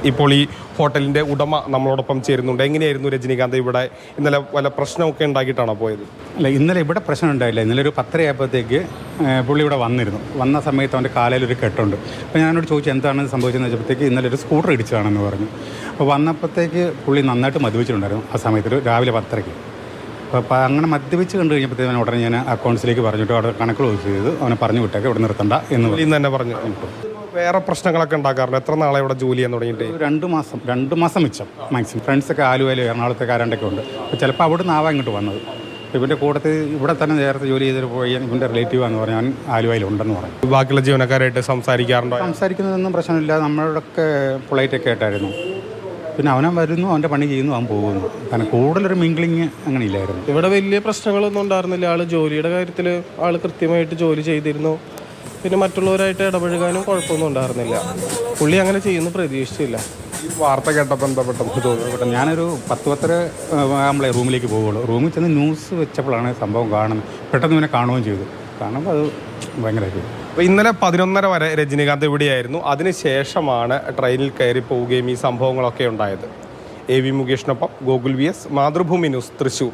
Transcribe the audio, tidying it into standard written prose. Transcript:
ഇപ്പോൾ ഈ ഹോട്ടലിൻ്റെ ഉടമ നമ്മളോടൊപ്പം ചേരുന്നുണ്ട്. എങ്ങനെയായിരുന്നു രജനീകാന്ത് ഇവിടെ ഇന്നലെ വല്ല പ്രശ്നമൊക്കെ ഉണ്ടാക്കിയിട്ടാണോ പോയത്? അല്ല, ഇന്നലെ ഇവിടെ പ്രശ്നം ഉണ്ടായില്ല. ഇന്നലെ ഒരു 10:30 പുള്ളി ഇവിടെ വന്നിരുന്നു. വന്ന സമയത്ത് അവൻ്റെ കാലയിലൊരു കെട്ടുണ്ട്. അപ്പോൾ ഞാനോട് ചോദിച്ചു എന്താണ് സംഭവിച്ചതെന്ന് വെച്ചപ്പോഴത്തേക്ക് ഇന്നലെ ഒരു സ്കൂട്ടർ ഇടിച്ചതാണെന്ന് പറഞ്ഞു. അപ്പോൾ വന്നപ്പോഴത്തേക്ക് പുള്ളി നന്നായിട്ട് മദ്യപിച്ചിട്ടുണ്ടായിരുന്നു ആ സമയത്ത്, രാവിലെ 10:30. അപ്പോൾ അങ്ങനെ മദ്യപിച്ച് കണ്ടു കഴിഞ്ഞപ്പോഴത്തേക്ക് ഉടനെ ഞാൻ അക്കൗണ്ട്സിലേക്ക് പറഞ്ഞിട്ട് അവിടെ കണക്ക് ക്ലോസ് ചെയ്ത് അവനെ പറഞ്ഞു വിട്ടേക്ക് ഇവിടെ നിർത്തണ്ട എന്ന് ഇന്ന് തന്നെ പറഞ്ഞു. വേറെ പ്രശ്നങ്ങളൊക്കെ ഉണ്ടാക്കാറുണ്ട്. എത്ര നാളെ ഇവിടെ ജോലി ചെയ്യാൻ തുടങ്ങിയിട്ട്? 2 മാസം മിച്ചം മാക്സിമം. ഫ്രണ്ട്സൊക്കെ ആലുവയിലും എറണാകുളത്തൊക്കെ ആരാണ്ടൊക്കെ ഉണ്ട്. അപ്പോൾ ചിലപ്പോൾ അവിടെ നിന്ന് ആവാൻ ഇങ്ങോട്ട് വന്നത്. ഇവൻ്റെ കൂട്ടത്തിൽ ഇവിടെ തന്നെ നേരത്തെ ജോലി ചെയ്തിട്ട് പോയി ഇവൻ്റെ റിലേറ്റീവാന്ന് പറഞ്ഞാൽ ഞാൻ ആലുവയിലുണ്ടെന്ന് പറഞ്ഞു. ബാക്കിയുള്ള ജീവനക്കാരായിട്ട് സംസാരിക്കാറുണ്ടോ? സംസാരിക്കുന്നതൊന്നും പ്രശ്നമില്ല. നമ്മളോടൊക്കെ പൊളൈറ്റൊക്കെ ആയിട്ടായിരുന്നു. പിന്നെ അവനെ വരുന്നു, അവൻ്റെ പണി ചെയ്യുന്നു, അവൻ പോകുന്നു. കാരണം കൂടുതലൊരു മിംഗ്ലിങ് അങ്ങനെ ഇല്ലായിരുന്നു. ഇവിടെ വലിയ പ്രശ്നങ്ങളൊന്നും ഉണ്ടായിരുന്നില്ല. ആൾ ജോലിയുടെ കാര്യത്തിൽ ആൾ കൃത്യമായിട്ട് ജോലി ചെയ്തിരുന്നു. പിന്നെ മറ്റുള്ളവരായിട്ട് ഇടപഴകാനും കുഴപ്പമൊന്നും ഉണ്ടായിരുന്നില്ല. പുള്ളി അങ്ങനെ ചെയ്യുന്നു പ്രതീക്ഷിച്ചില്ല. ഈ വാർത്ത കേട്ടപ്പോൾ എന്താ പെട്ടെന്ന് തോന്നുന്നു? ഞാനൊരു 10-10:30 ആകുമ്പോഴേ റൂമിലേക്ക് പോവുള്ളൂ. റൂമിൽ ചെന്ന് ന്യൂസ് വെച്ചപ്പോഴാണ് സംഭവം കാണുന്നത്. പെട്ടെന്ന് ഇവനെ കാണുകയും ചെയ്തു. കാണുമ്പോൾ അത് ഭയങ്കരമായിട്ട്. അപ്പോൾ ഇന്നലെ 11:30 വരെ രജനീകാന്ത് ഇവിടെയായിരുന്നു. അതിനുശേഷമാണ് ട്രെയിനിൽ കയറി പോവുകയും ഈ സംഭവങ്ങളൊക്കെ ഉണ്ടായത്. AV മുകേഷിനൊപ്പം ഗോകുൽ VS, മാതൃഭൂമി ന്യൂസ്, തൃശ്ശൂർ.